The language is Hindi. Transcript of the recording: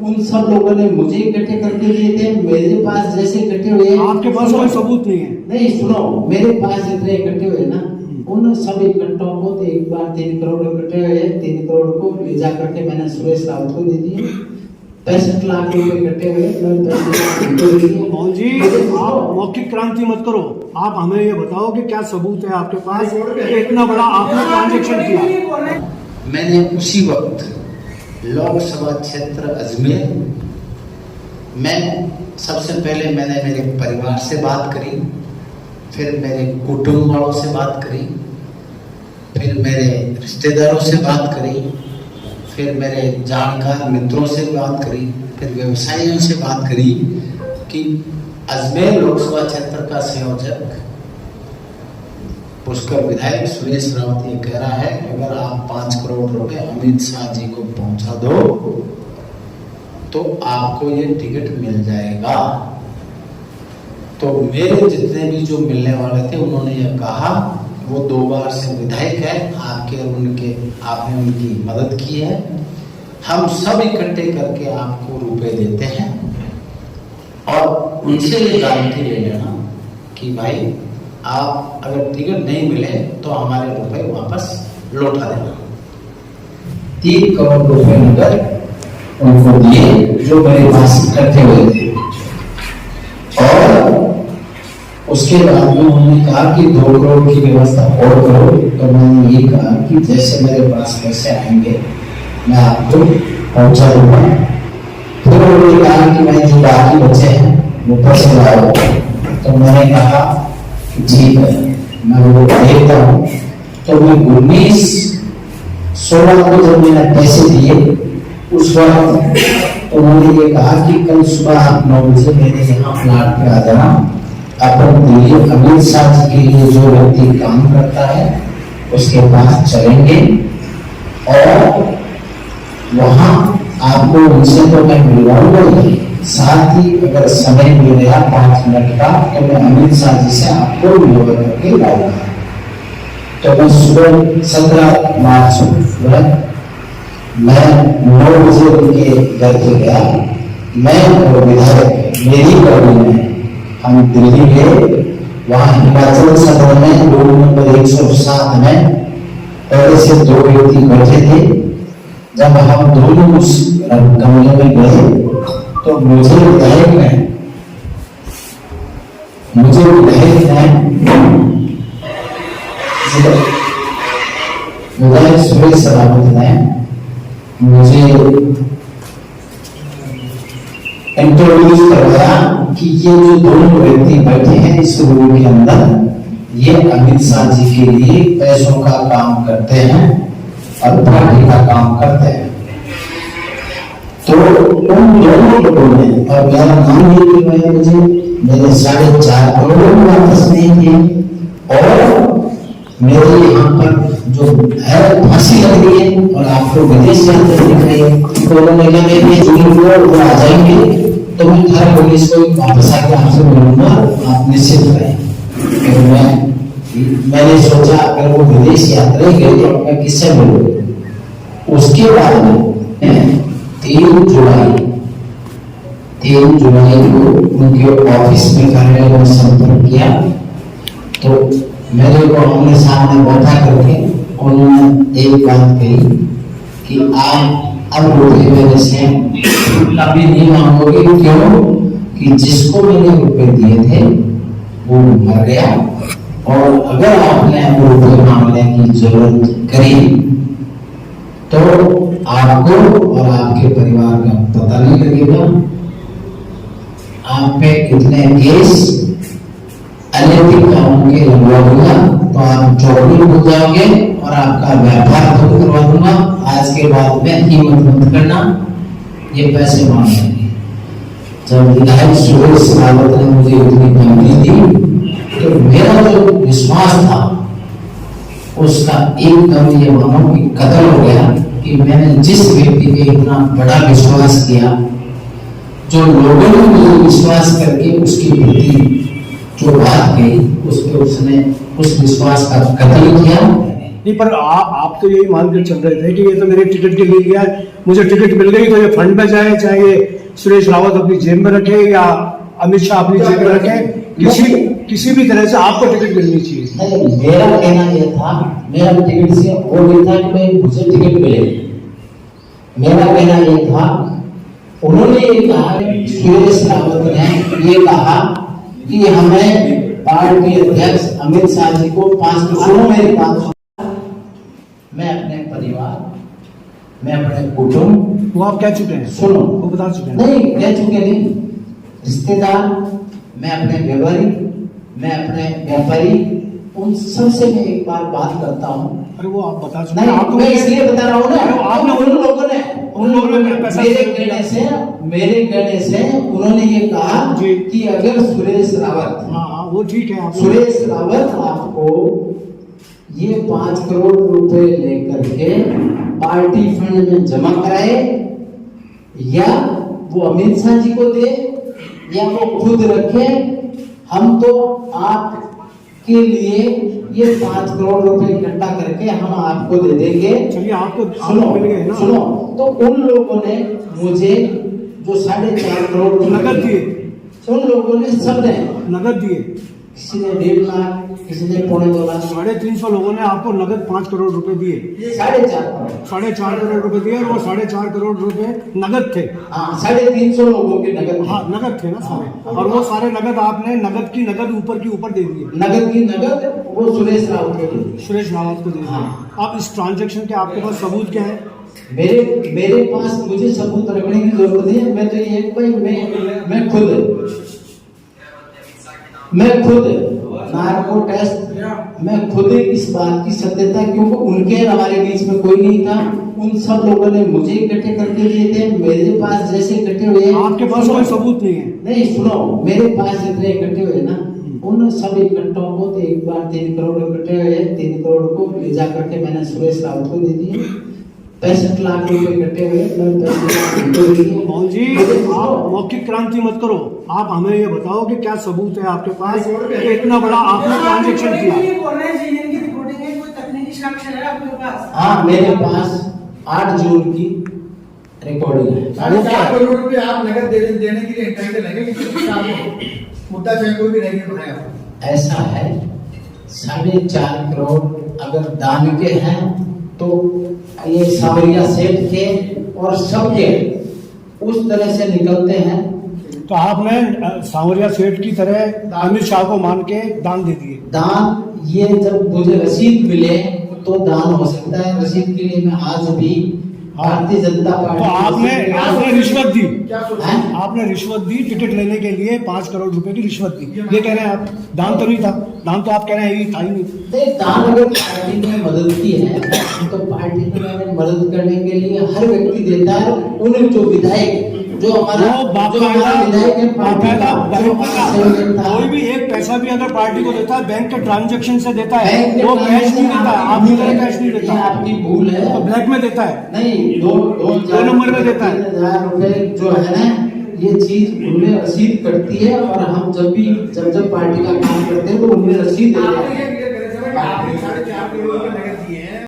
उन सब लोगों ने मुझे इकट्ठे करके दिए थे। मेरे पास जैसे इकट्ठे हुए, आपके पास कोई सबूत नहीं है? नहीं सुनो, मेरे पास जितने इकट्ठे हुए ना, उन सब इकट्ठों को तो एक बार 3 करोड़ इकट्ठे हुए, 3 करोड़ को ले जा करके मैंने सुरेश रावत को दे दिए। 65 लाख रुपए इकट्ठे हुए, मोहन जी आप मौखिक क्रांति मत करो, आप हमें ये बताओ कि क्या सबूत है आपके पास कि इतना बड़ा आपने ट्रांजेक्शन किया? मैंने उसी वक्त लोकसभा क्षेत्र अजमेर में सबसे पहले मैंने मेरे परिवार से बात करी, फिर मेरे कुटुंब वालों से बात करी, फिर मेरे रिश्तेदारों से बात करी, फिर मेरे जानकार मित्रों से बात करी, फिर व्यवसायियों से बात करी कि अजमेर लोकसभा क्षेत्र का संयोजक पुष्कर विधायक सुरेश रावत ये कह रहा है अगर आप 5 करोड़ रुपए अमित शाह जी को पहुंचा दो तो आपको ये टिकट मिल जाएगा। तो मेरे जितने भी जो मिलने वाले थे उन्होंने ये कहा, वो 2 बार से विधायक है, आपने उनकी मदद की है, हम सब इकट्ठे करके आपको रुपए देते हैं और उनसे ये गारंटी ले लेना कि भाई आप अगर टिकट नहीं मिले तो हमारे रुपए वापस लौटा देना। 3 करोड़ रुपए नगद उनको दिए जो मेरे पास इकट्ठे हुए थे। और उसके बाद में उन्होंने कहा कि 2 करोड़ की व्यवस्था और करो। तो मैंने ये कहा कि जैसे मेरे पास पैसे आएंगे मैं आपको पहुंचा दूंगा। फिर उन्होंने कहा कि मैं जो बाकी बचे हैं वो पैसे लाओ। तो मैंने कहा कि ठीक है मैं वो देखता हूँ। तो मैं 19-16 को जब मैंने पैसे दिए उस वक्त उन्होंने ये कहा कि कल सुबह आप 9 बजे मेरे यहाँ प्लाट पे आ जाना, अपन दिल्ली अमित शाह जी के लिए जो व्यक्ति काम करता है उसके पास चलेंगे और वहां आपको उनसे तो मैं मिलवाऊंगा ही, साथ ही अगर समय मिल गया 5 मिनट का तो मैं अमित शाह जी से आपको मिलवा करके लाऊंगा। तो मैं सुबह 17 मार्च मैं 9 बजे उनके घर पे गया। मैं और विधायक मेरी गाड़ी में हम दिल्ली गए। वहां हिमाचल सदन में रूम नंबर 107 में पहले से 2 व्यक्ति बैठे थे। जब हम दोनों उस कमरे में गए तो मुझे विधायक ने विधायक सुरेश रावत ने मुझे इंट्रोड्यूस करवाया कि ये जो दोनों व्यक्ति बैठे हैं इस रूम के अंदर ये अमित शाह जी के लिए पैसों का काम करते हैं और पार्टी का काम करते हैं। तो उन दोनों लोगों ने और मेरा नाम भी लिखवाया मुझे, मेरे 4.5 करोड़ वापस नहीं किए और मेरे यहाँ पर जो है फांसी लग रही है और आपको विदेश यात्रा दिख रही है। तो उन्होंने कहा वो आ जाएंगे तो मैं घर पुलिस को वापस आके आपसे मिलूंगा, आप निश्चित रहें। मैंने सोचा अगर वो विदेश यात्रा गए तो मैं किससे मिलूं। उसके बाद में 3 जुलाई को उनके ऑफिस में कार्यालय में संपर्क किया। तो मेरे को अपने सामने बैठा करके उन्होंने एक बात कही कि आप अब रुपये मेरे से कभी नहीं मांगोगे। क्यों? कि जिसको मैंने रुपये दिए थे वो मर गया और अगर आपने रुपये मांगने की जरूरत करी तो आपको और आपके परिवार का पता नहीं लगेगा। आप पे कितने केस अनैतिक कानून के लगवा दूंगा तो आप चौकड़ी हो जाओगे और आपका व्यापार बंद करवा दूंगा। आज के बाद में हिम्मत मत करना ये पैसे मांगेंगे। जब विधायक सुरेश रावत ने मुझे इतनी धमकी दी तो मेरा जो विश्वास था उसका एकदम ये मानो कि कत्ल हो गया कि मैंने जिस व्यक्ति पे इतना बड़ा विश्वास किया, जो लोगों ने मुझे विश्वास करके उसकी प्रति जो बात कही उस पे उसने उस विश्वास का कत्ल किया। नहीं, पर आप तो यही मान कर चल रहे थे कि ये तो मेरे टिकट के लिए गया है, मुझे टिकट मिल गई तो ये फंड में जाए, चाहे ये सुरेश रावत अपनी जेब में रखे या अमित शाह अपनी जेब में रखे, किसी भी तरह से आपको टिकट मिलनी चाहिए। नहीं, मेरा कहना यह था, मेरा टिकट से वो नहीं था कि मैं मुझे टिकट मिले। मेरा कहना यह था, उन्होंने ये कहा, सुरेश रावत ने ये कहा कि हमें पार्टी अध्यक्ष अमित शाह जी को 5 सुनो मेरी बात, मैं अपने परिवार, मैं अपने कुटुंब, वो आप कह चुके हैं, सुनो वो बता चुके हैं। नहीं, कह चुके नहीं, रिश्तेदार, मैं अपने व्यापारी, मैं अपने व्यापारी, उन सबसे मैं एक बार बात करता हूँ। अरे वो आप बता चुके नहीं, हैं, मैं इसलिए बता रहा हूँ ना, आपने उन लोगों ने मेरे कहने से उन्होंने ये कहा कि अगर सुरेश रावत, हाँ वो ठीक है, सुरेश रावत आपको ये 5 करोड़ रुपए लेकर के पार्टी फंड में जमा कराए, या वो अमित शाह जी को दे, या वो खुद रखे, हम तो आपके लिए ये 5 करोड़ रुपए इकट्ठा करके हम आपको दे देंगे। चलिए, आपको सुनो मिल गए ना। सुनो, तो उन लोगों ने मुझे जो 4.5 करोड़ नगद दिए, उन लोगों ने सब ने नगद दिए, किसी ने 1.5 लाख, किसी ने 2.25 लाख, 350 लोगों ने आपको नगद 5 करोड़ रुपए दिए, 4.5 करोड़ रुपए दिए, और वो 4.5 करोड़ रुपए नगद थे। हाँ, 350 लोगों के नगद, हाँ नगद थे ना सारे, और वो सारे नगद आपने नगद की नगद ऊपर की ऊपर दे दिए, नगद की नगद वो सुरेश रावत को दे दी। सुरेश रावत को दे दिए। हाँ। अब इस ट्रांजैक्शन के आपके पास सबूत क्या है? मेरे पास मुझे सबूत रखने की जरूरत नहीं है। मैं तो ये भाई मैं खुद नार्को टेस्ट, मैं खुद इस बात की सत्यता, क्योंकि उनके हमारे बीच में कोई नहीं था, उन सब लोगों ने मुझे इकट्ठे करके दिए थे। मेरे पास जैसे इकट्ठे हुए, आपके पास कोई सबूत नहीं है? नहीं, सुनो, मेरे पास जितने इकट्ठे हुए ना, उन सब इकट्ठों को तो एक बार 3 करोड़ इकट्ठे हुए, 3 करोड़ को ले जा करके मैंने सुरेश रावत को दे दिए। 65 लाख रुपए इकट्ठे हुए। मोहन जी, आप मौखिक क्रांति मत करो, आप हमें ये बताओ कि क्या सबूत है आपके पास कि इतना बड़ा आपने ट्रांजैक्शन किया? हाँ, मेरे पास 8 जून की रिकॉर्डिंग है। 4.5 करोड़ रुपए आप नगद देने के लिए इंटेंड लगे, मुद्दा चाहे कोई भी नहीं बनाया। ऐसा है, 4.5 करोड़ अगर दान के हैं तो ये सावरिया सेठ के और सबके उस तरह से निकलते हैं। तो आपने सांवरिया सेठ की तरह अमित शाह को मान के दान दे दिए? दान, ये जब मुझे रसीद मिले तो दान हो सकता है। रसीद के लिए मैं आज भी भारतीय जनता पार्टी, तो आपने रिश्वत दी? है? आपने रिश्वत दी टिकट लेने के लिए, 5 करोड़ रुपए की रिश्वत दी, ये कह रहे हैं आप? दान तो नहीं था, दान तो आप कह रहे हैं ये था ही नहीं। दान अगर पार्टी ने मदद की है तो पार्टी ने मदद करने के लिए हर व्यक्ति देता है। उन जो विधायक, जो हमारा विधायक है, कोई भी एक पैसा भी अगर पार्टी को देता है, बैंक के ट्रांजैक्शन से देता है, वो कैश नहीं देता, आपकी तरह कैश नहीं देता। आपकी भूल है, तो ब्लैक में देता है? नहीं, 2 नंबर में देता है। 3,000 रुपए जो है ना, ये चीज उनमें रसीद कटती है, और हम जब पार्टी का काम करते हैं तो उनमें रसीद देते हैं।